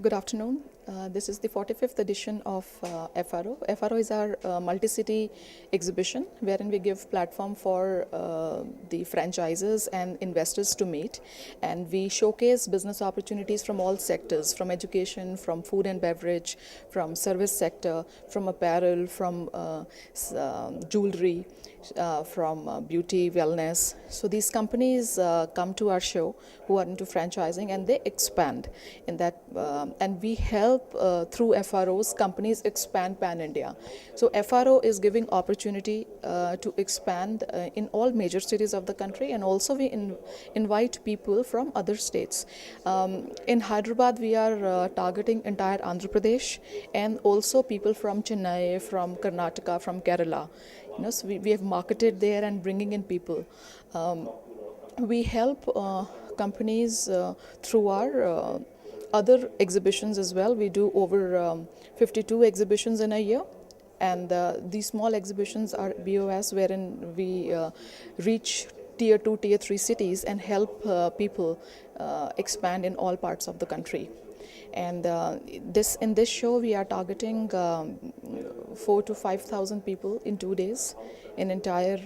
Good afternoon. This is the 45th edition of FRO. FRO is our multi-city exhibition wherein we give platform for the franchises and investors to meet, and we showcase business opportunities from all sectors, from education, from food and beverage, from service sector, from apparel, from jewelry, from beauty, wellness. So these companies come to our show who are into franchising, and they expand in that, and we help through FROs companies expand pan-India. So FRO is giving opportunity to expand in all major cities of the country, and also we invite people from other states. In Hyderabad, we are targeting entire Andhra Pradesh, and also people from Chennai, from Karnataka, from Kerala. So we have marketed there and bringing in people. We help companies through our other exhibitions as well. We do over 52 exhibitions in a year, and these small exhibitions are BOS, wherein we reach tier 2, tier 3 cities and help people expand in all parts of the country. And in this show we are targeting 4 to 5,000 people in 2 days in entire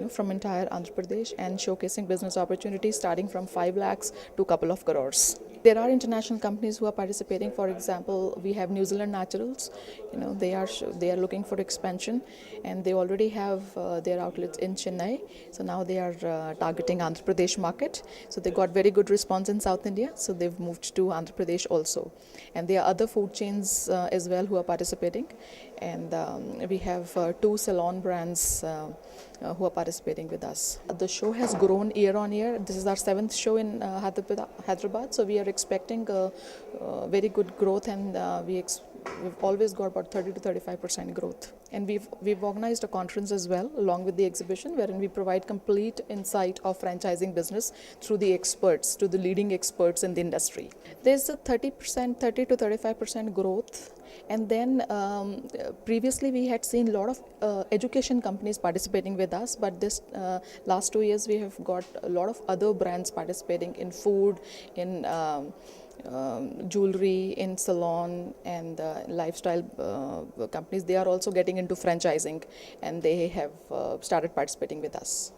from entire Andhra Pradesh, and showcasing business opportunities starting from 5 lakhs to couple of crores. There are international companies who are participating. For example, we have New Zealand Naturals. They are looking for expansion, and they already have their outlets in Chennai. So now they are targeting Andhra Pradesh market. So they got very good response in South India. So they've moved to Andhra Pradesh also. And there are other food chains as well who are participating. And we have 2 salon brands who are participating with us. The show has grown year on year. This is our 7th show in Hyderabad. So we are expecting very good growth, and we've always got about 30 to 35% growth. And we've organized a conference as well along with the exhibition, wherein we provide complete insight of franchising business through the experts, to the leading experts in the industry. There's a 30 to 35% growth. And then previously we had seen a lot of education companies participating with us, but this last 2 years we have got a lot of other brands participating in food, in jewelry, in salon, and lifestyle companies. They are also getting into franchising, and they have started participating with us.